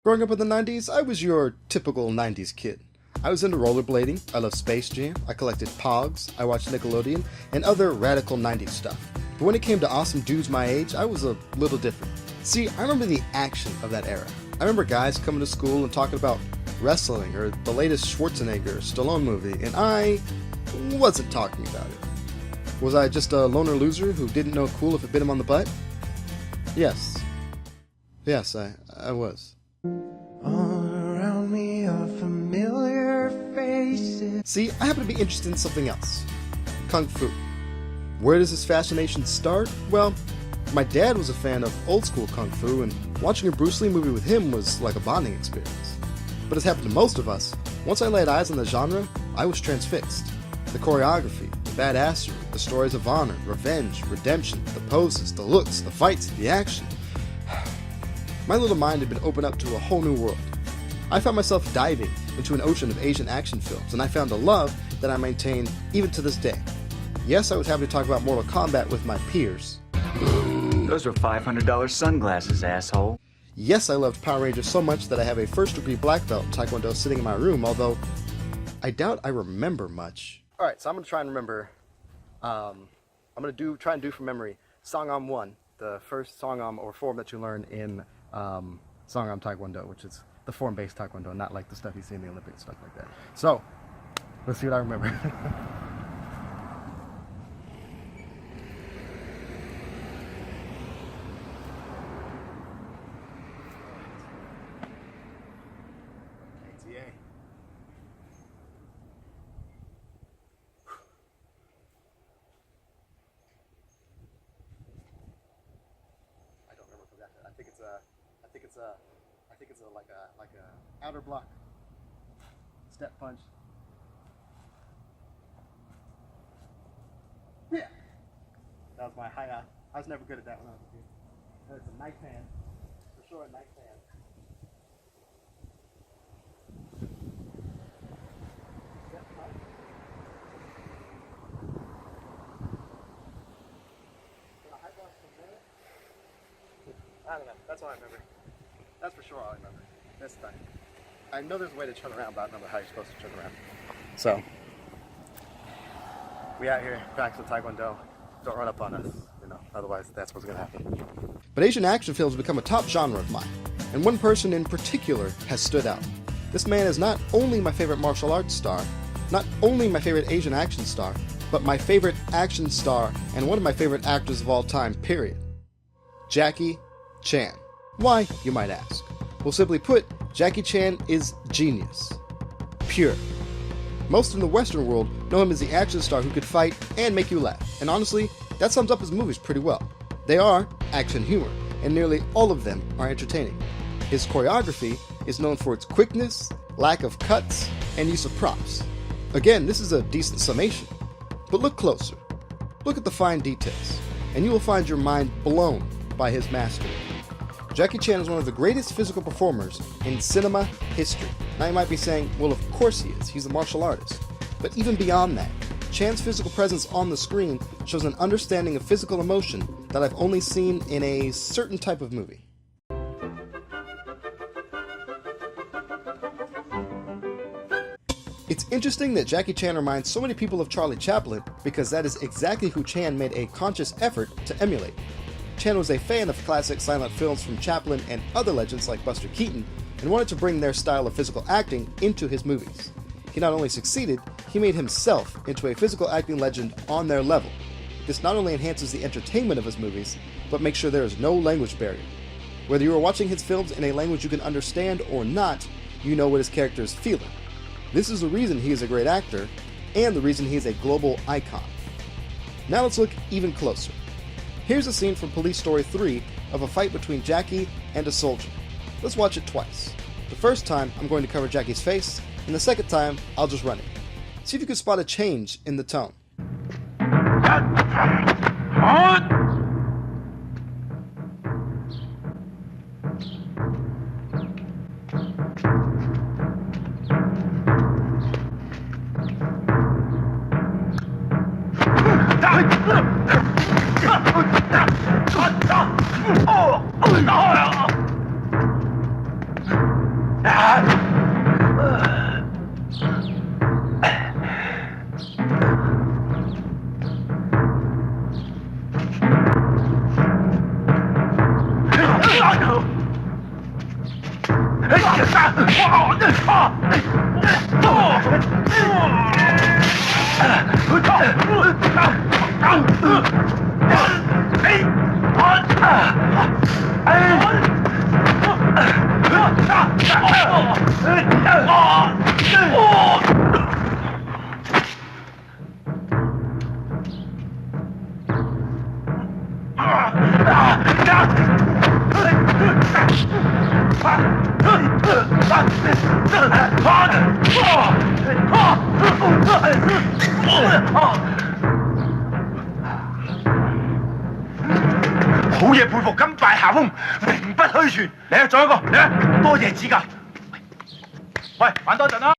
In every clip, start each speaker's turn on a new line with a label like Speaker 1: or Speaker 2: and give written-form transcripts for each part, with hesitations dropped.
Speaker 1: Growing up in the 90s, I was your typical 90s kid. I was into rollerblading, I loved Space Jam, I collected Pogs, I watched Nickelodeon, and other radical 90s stuff. But when it came to awesome dudes my age, I was a little different. See, I remember the action of that era. I remember guys coming to school and talking about wrestling or the latest Schwarzenegger or Stallone movie, and I wasn't talking about it. Was I just a loner loser who didn't know cool if it bit him on the butt? Yes. Yes, I was.
Speaker 2: All around me are familiar faces.
Speaker 1: See, I happen to be interested in something else. Kung Fu. Where does this fascination start? Well, my dad was a fan of old school Kung Fu, and watching a Bruce Lee movie with him was like a bonding experience. But as happened to most of us, once I laid eyes on the genre, I was transfixed. The choreography, the badassery, the stories of honor, revenge, redemption, the poses, the looks, the fights, the action. My little mind had been opened up to a whole new world. I found myself diving into an ocean of Asian action films, and I found a love that I maintain even to this day. Yes, I was happy to talk about Mortal Kombat with my peers.
Speaker 3: Those are $500 sunglasses, asshole.
Speaker 1: Yes, I loved Power Rangers so much that I have a first-degree black belt in Taekwondo sitting in my room, although I doubt I remember much. Alright, so I'm going to try and remember, I'm going to try and do from memory Sangam 1, the first Sangam or form that you learn in Sangam Taekwondo, which is the form-based Taekwondo, not like the stuff you see in the Olympics, stuff like that. So, let's see what I remember. I think it's like a outer block step punch. Yeah, that was my high. I was never good at that when I was a kid. It's a knife hand, for sure, a knife hand. Step punch. I don't know. That's all I remember. That's for sure all I remember. This thing. I know there's a way to turn around, but I don't remember how you're supposed to turn around. So, we out here practicing Taekwondo. Don't run up on us, otherwise that's what's going to happen. But Asian action films become a top genre of mine, and one person in particular has stood out. This man is not only my favorite martial arts star, not only my favorite Asian action star, but my favorite action star and one of my favorite actors of all time, period. Jackie Chan. Why, you might ask? Well, simply put, Jackie Chan is genius. Pure. Most in the Western world know him as the action star who could fight and make you laugh, and honestly, that sums up his movies pretty well. They are action humor, and nearly all of them are entertaining. His choreography is known for its quickness, lack of cuts, and use of props. Again, this is a decent summation, but look closer. Look at the fine details, and you will find your mind blown by his mastery. Jackie Chan is one of the greatest physical performers in cinema history. Now you might be saying, well, of course he is. He's a martial artist. But even beyond that, Chan's physical presence on the screen shows an understanding of physical emotion that I've only seen in a certain type of movie. It's interesting that Jackie Chan reminds so many people of Charlie Chaplin because that is exactly who Chan made a conscious effort to emulate. Chan was a fan of classic silent films from Chaplin and other legends like Buster Keaton and wanted to bring their style of physical acting into his movies. He not only succeeded, he made himself into a physical acting legend on their level. This not only enhances the entertainment of his movies, but makes sure there is no language barrier. Whether you are watching his films in a language you can understand or not, you know what his character is feeling. This is the reason he is a great actor, and the reason he is a global icon. Now let's look even closer. Here's a scene from Police Story 3 of a fight between Jackie and a soldier. Let's watch it twice. The first time, I'm going to cover Jackie's face, and the second time, I'll just run it. See if you can spot a change in the tone.
Speaker 4: 好嘢，佩服甘拜下風，名不虛傳。嚟啊，仲有一個，嚟啊，多謝指教。喂，玩多陣啦。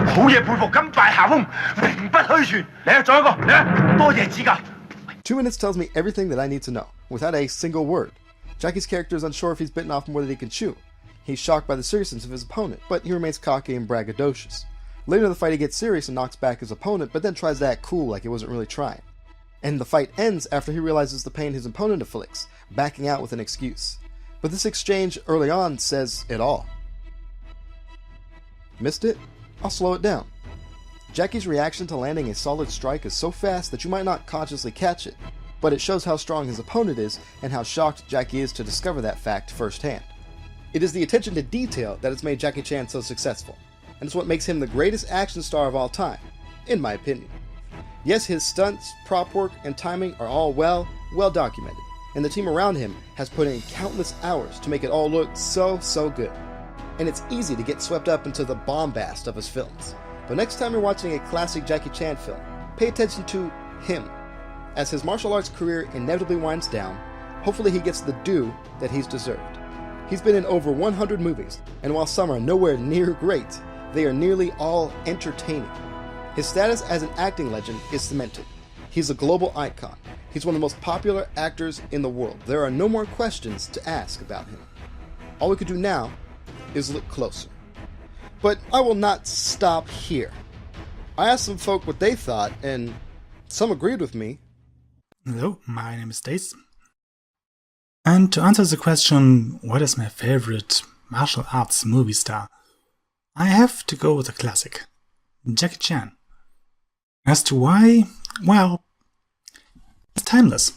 Speaker 4: 好嘢，佩服甘拜下風，名不虛傳。嚟啊，仲有一個，嚟啊，多謝指教。
Speaker 1: 2 minutes tells me everything that I need to know, without a single word. Jackie's character is unsure if he's bitten off more than he can chew. He's shocked by the seriousness of his opponent, but he remains cocky and braggadocious. Later in the fight he gets serious and knocks back his opponent, but then tries to act cool like he wasn't really trying. And the fight ends after he realizes the pain his opponent inflicts, backing out with an excuse. But this exchange early on says it all. Missed it? I'll slow it down. Jackie's reaction to landing a solid strike is so fast that you might not consciously catch it, but it shows how strong his opponent is and how shocked Jackie is to discover that fact firsthand. It is the attention to detail that has made Jackie Chan so successful, and it's what makes him the greatest action star of all time, in my opinion. Yes, his stunts, prop work, and timing are all well documented, and the team around him has put in countless hours to make it all look so good. And it's easy to get swept up into the bombast of his films. But next time you're watching a classic Jackie Chan film, pay attention to him. As his martial arts career inevitably winds down, hopefully he gets the due that he's deserved. He's been in over 100 movies, and while some are nowhere near great, they are nearly all entertaining. His status as an acting legend is cemented. He's a global icon. He's one of the most popular actors in the world. There are no more questions to ask about him. All we could do now is look closer. But I will not stop here. I asked some folk what they thought, and some agreed with me.
Speaker 5: Hello, my name is Dace. And to answer the question, what is my favorite martial arts movie star, I have to go with a classic, Jackie Chan. As to why, well, it's timeless.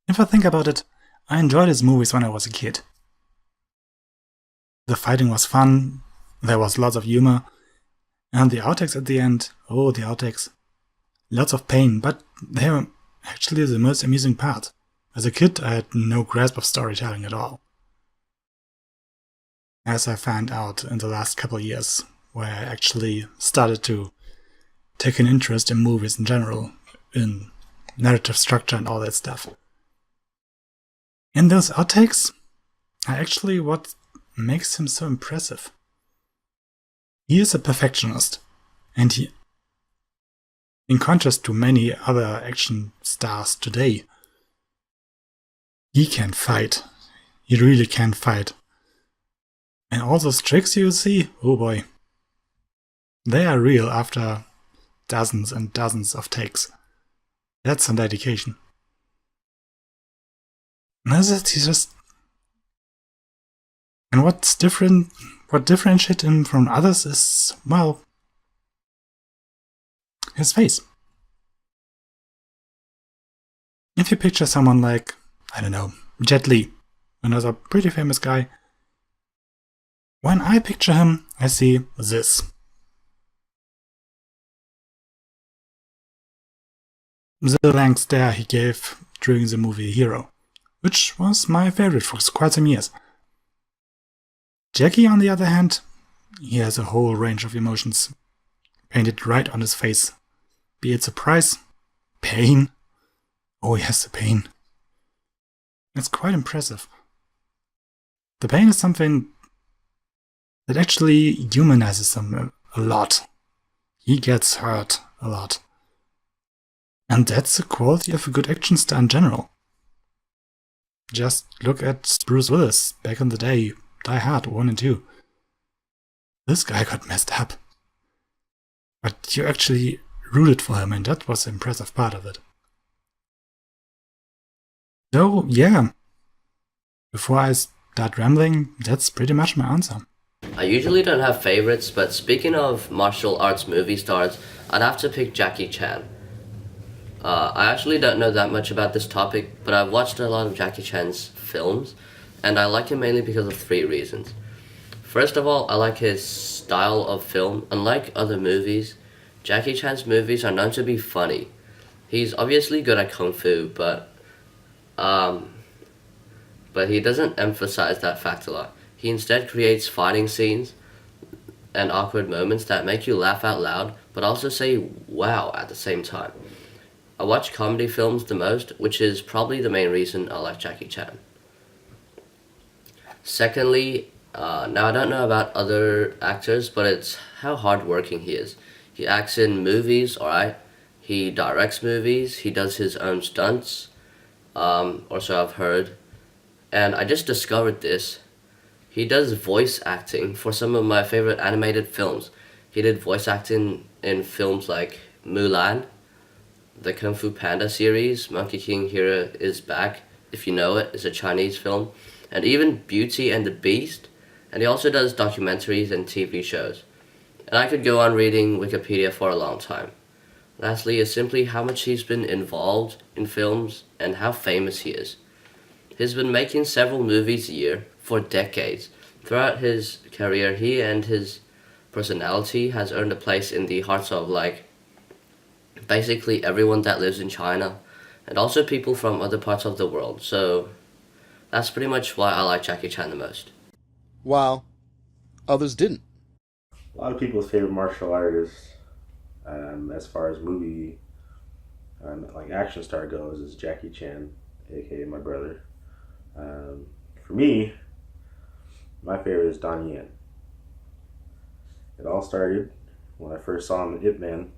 Speaker 5: If I think about it, I enjoyed his movies when I was a kid. The fighting was fun, there was lots of humor, and the outtakes at the end, oh the outtakes. Lots of pain, but they were actually the most amusing part. As a kid, I had no grasp of storytelling at all. As I found out in the last couple of years, where I actually started to take an interest in movies in general, in narrative structure and all that stuff. In those outtakes, what makes him so impressive. He is a perfectionist, and he, in contrast to many other action stars today, He can fight. He really can fight. And all those tricks you see, oh boy. They are real after dozens and dozens of takes. That's some dedication. And what's different, what differentiates him from others is, well, his face. If you picture someone like, I don't know, Jet Li, another pretty famous guy, when I picture him, I see this. The blank stare he gave during the movie Hero, which was my favorite for quite some years. Jackie, on the other hand, he has a whole range of emotions painted right on his face. Be it surprise, pain. Oh yes, the pain. It's quite impressive. The pain is something that actually humanizes him a lot. He gets hurt a lot. And that's the quality of a good action star in general. Just look at Bruce Willis back in the day, Die Hard 1 and 2. This guy got messed up. But you actually rooted for him, and that was the impressive part of it. So, yeah. Before I start rambling, that's pretty much my answer.
Speaker 6: I usually don't have favorites, but speaking of martial arts movie stars, I'd have to pick Jackie Chan. I actually don't know that much about this topic, but I've watched a lot of Jackie Chan's films, and I like him mainly because of 3 reasons. First of all, I like his style of film. Unlike other movies, Jackie Chan's movies are known to be funny. He's obviously good at kung fu, but he doesn't emphasize that fact a lot. He instead creates fighting scenes and awkward moments that make you laugh out loud, but also say wow at the same time. I watch comedy films the most, which is probably the main reason I like Jackie Chan. Secondly, now I don't know about other actors, but it's how hardworking he is. He acts in movies, alright. He directs movies, he does his own stunts, or so I've heard. And I just discovered this. He does voice acting for some of my favorite animated films. He did voice acting in films like Mulan, the Kung Fu Panda series, Monkey King Hero is Back, if you know it, it's a Chinese film, and even Beauty and the Beast, and he also does documentaries and TV shows. And I could go on reading Wikipedia for a long time. Lastly is simply how much he's been involved in films and how famous he is. He's been making several movies a year for decades. Throughout his career, he and his personality has earned a place in the hearts of basically everyone that lives in China, and also people from other parts of the world. So that's pretty much why I like Jackie Chan the most.
Speaker 1: While others didn't.
Speaker 7: A lot of people's favorite martial artist, as far as movie, like action star goes, is Jackie Chan, aka my brother. For me, my favorite is Donnie Yen. It all started when I first saw him in Ip Man.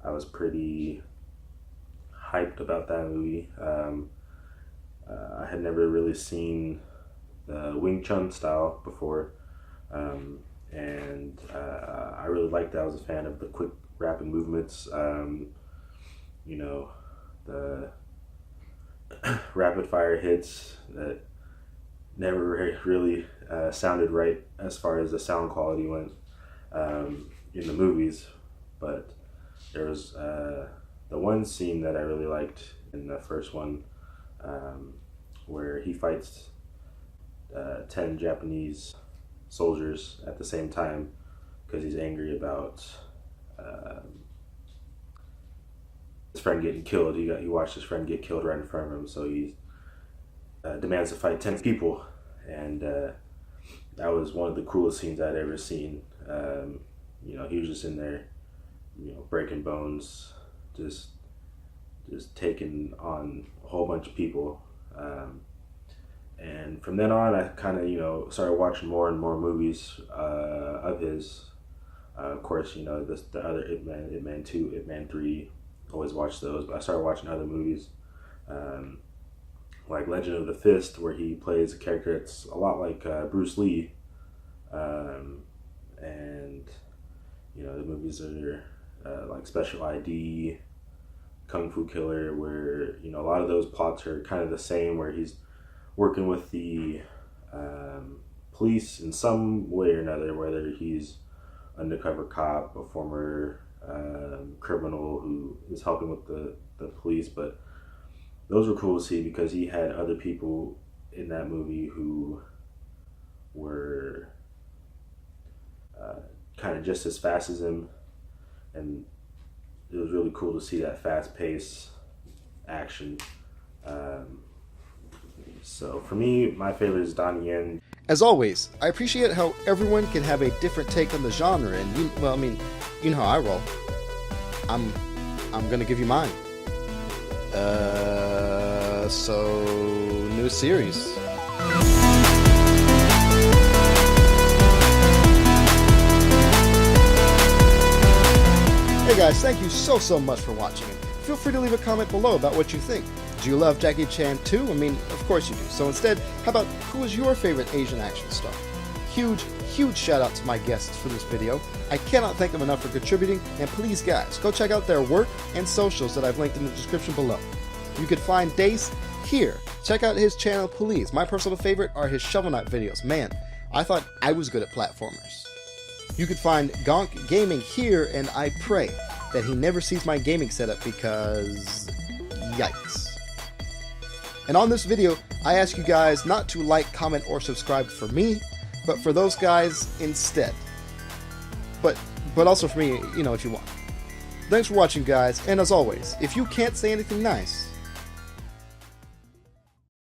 Speaker 7: I was pretty hyped about that movie. I had never really seen the Wing Chun style before, and I really liked that. I was a fan of the quick, rapid movements, you know, the rapid fire hits that never really sounded right as far as the sound quality went in the movies. But there was the one scene that I really liked in the first one, where he fights 10 Japanese soldiers at the same time because he's angry about his friend getting killed. He watched his friend get killed right in front of him, so he demands to fight 10 people, and that was one of the coolest scenes I'd ever seen. You know, he was just in there, you know, breaking bones, just taking on a whole bunch of people. And from then on, I kind of, you know, started watching more and more movies of his. Of course, you know, the other Ip Man, Ip Man 2, Ip Man 3, always watched those, but I started watching other movies. like Legend of the Fist, where he plays a character that's a lot like Bruce Lee. And, you know, the movies are like Special ID, Kung Fu Killer, where, you know, a lot of those plots are kind of the same, where he's working with the police in some way or another, whether he's undercover cop, a former criminal who is helping with the police. But those were cool to see because he had other people in that movie who were kind of just as fast as him, and it was really cool to see that fast-paced action. So for me, my favorite is Donnie Yen.
Speaker 1: As always, I appreciate how everyone can have a different take on the genre, and you know how I roll. I'm gonna give you mine. So new series. Hey guys, thank you so much for watching. Feel free to leave a comment below about what you think. Do you love Jackie Chan too? I mean, of course you do. So instead, how about who is your favorite Asian action star? Huge shout out to my guests for this video. I cannot thank them enough for contributing, and please guys, go check out their work and socials that I've linked in the description below. You can find Dace here. Check out his channel, please. My personal favorite are his Shovel Knight videos. Man, I thought I was good at platformers. You can find Gonk Gaming here, and I pray that he never sees my gaming setup because yikes. And on this video, I ask you guys not to like, comment, or subscribe for me, but for those guys instead. But also for me, you know, if you want. Thanks for watching, guys, and as always, if you can't say anything nice,